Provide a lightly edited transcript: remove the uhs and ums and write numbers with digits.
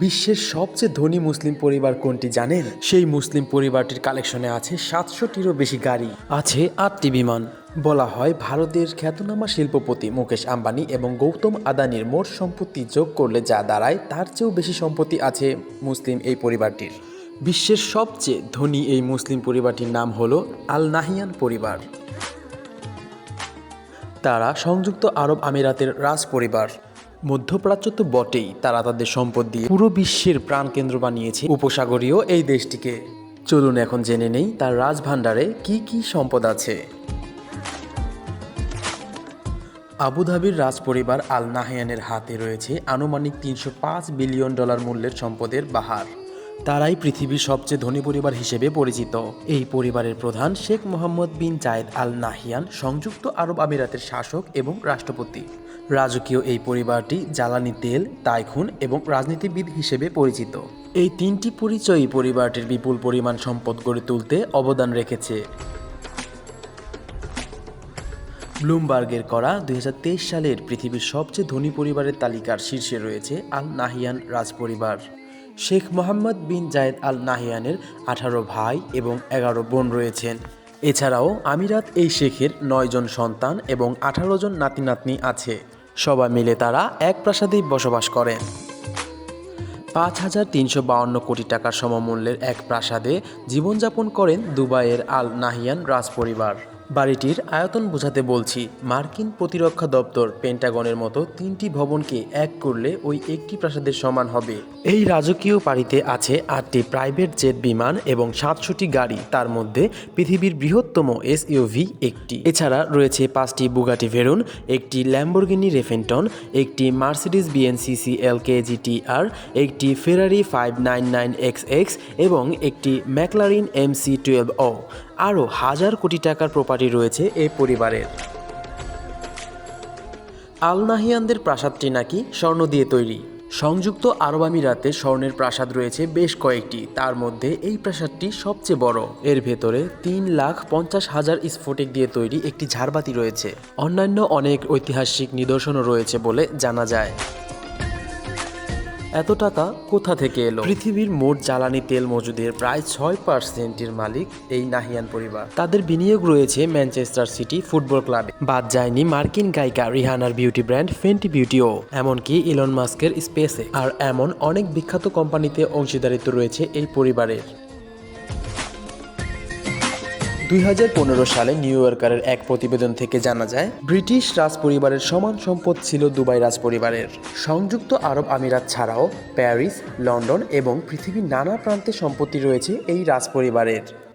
বিশ্বের সবচেয়ে ধনী মুসলিম পরিবার কোনটি জানেন? সেই মুসলিম পরিবারটির কালেকশনে আছে 700টিরও বেশি গাড়ি, আছে 8টি বিমান। বলা হয় ভারতের খ্যাতনামা শিল্পপতি মুকেশ আম্বানি এবং গৌতম আদানির মোট সম্পত্তি যোগ করলে যা দাঁড়ায় তার চেয়েও বেশি সম্পত্তি আছে মুসলিম এই পরিবারটির। বিশ্বের সবচেয়ে ধনী এই মুসলিম পরিবারটির নাম হলো আল নাহিয়ান পরিবার। তারা সংযুক্ত আরব আমিরাতের রাজ পরিবার। মধ্যপ্রাচ্য তো বটেই, তারা তাদের সম্পদ দিয়ে পুরো বিশ্বের প্রাণকেন্দ্র বানিয়েছে উপসাগরীয় এই দেশটিকে। চলুন এখন জেনে নেই তার রাজভাণ্ডারে কি কি সম্পদ আছে। আবুধাবির রাজপরিবার আল নাহিয়ানের হাতে রয়েছে আনুমানিক $305 বিলিয়ন মূল্যের সম্পদের বাহার। তারাই পৃথিবীর সবচেয়ে ধনী পরিবার হিসেবে পরিচিত। এই পরিবারের প্রধান শেখ মোহাম্মদ বিন জায়েদ আল নাহিয়ান সংযুক্ত আরব আমিরাতের শাসক এবং রাষ্ট্রপতি। রাজকীয় এই পরিবারটি জ্বালানি তেল, টাইকুন এবং রাজনীতিবিদ হিসেবে পরিচিত। এই তিনটি পরিচয়ই পরিবারটির বিপুল পরিমাণ সম্পদ গড়ে তুলতে অবদান রেখেছে। ব্লুমবার্গের করা 2023 সালের পৃথিবীর সবচেয়ে ধনী পরিবারের তালিকার শীর্ষে রয়েছে আল নাহিয়ান রাজপরিবার। শেখ মোহাম্মদ বিন জায়েদ আল নাহিয়ানের 18 ভাই এবং 11 বোন রয়েছেন। এছাড়াও আমিরাত এই শেখের 9 জন সন্তান এবং 18 জন নাতি নাতনি আছে। সবাই মিলে তারা এক প্রাসাদেই বসবাস করেন। 5,352 কোটি টাকার সমমূল্যের এক প্রাসাদে জীবনযাপন করেন দুবাইয়ের আল নাহিয়ান রাজপরিবার। বাড়িটির আয়তন বোঝাতে বলছি, মার্কিন প্রতিরক্ষা দপ্তর পেন্টাগনের মতো 3টি ভবনকে এক করলে ওই একটি প্রাসাদের সমান হবে। এই রাজকীয় বাড়িতে আছে 8টি প্রাইভেট জেট বিমান এবং 700টি গাড়ি, তার মধ্যে পৃথিবীর বৃহত্তম এসইউভি একটি। এছাড়া রয়েছে 5টি বুগাটি ভেরন, একটি ল্যাম্বরগিনি রেফেন্টন, একটি মার্সিডিজ বিএনসিসি LK-GTR, একটি ফেরারি 599XX এবং একটি ম্যাকলারিন MC-12O। আরও হাজার কোটি টাকার প্রপার্টি রয়েছে এই পরিবারের। আল নাহিয়ানদের প্রাসাদটি নাকি স্বর্ণ দিয়ে তৈরি। সংযুক্ত আরব আমিরাতে স্বর্ণের প্রাসাদ রয়েছে বেশ কয়েকটি, তার মধ্যে এই প্রাসাদটি সবচেয়ে বড়। এর ভেতরে 3,50,000 স্ফটিক দিয়ে তৈরি একটি ঝাড়বাতি রয়েছে। অন্যান্য অনেক ঐতিহাসিক নিদর্শনও রয়েছে বলে জানা যায়। এত টাকা কোথা থেকে এলো? পৃথিবীর মোট জ্বালানি তেল মজুদের প্রায় 6%-এর মালিক এই নাহিয়ান পরিবার। তাদের বিনিয়োগ রয়েছে ম্যানচেস্টার সিটি ফুটবল ক্লাবে। বাদ যায়নি মার্কিন গায়িকা রিহানার বিউটি ব্র্যান্ড ফেন্টি বিউটিও, এমনকি ইলন মাস্কের স্পেসে। আর এমন অনেক বিখ্যাত কোম্পানিতে অংশীদারিত্ব রয়েছে এই পরিবারের। 2015 সালে নিউ ইয়র্কারের এক প্রতিবেদন থেকে জানা যায় ব্রিটিশ রাজপরিবারের সমান সম্পদ ছিল দুবাই রাজপরিবারের। সংযুক্ত আরব আমিরাত ছাড়াও প্যারিস, লন্ডন এবং পৃথিবীর নানা প্রান্তে সম্পত্তি রয়েছে এই রাজপরিবারের।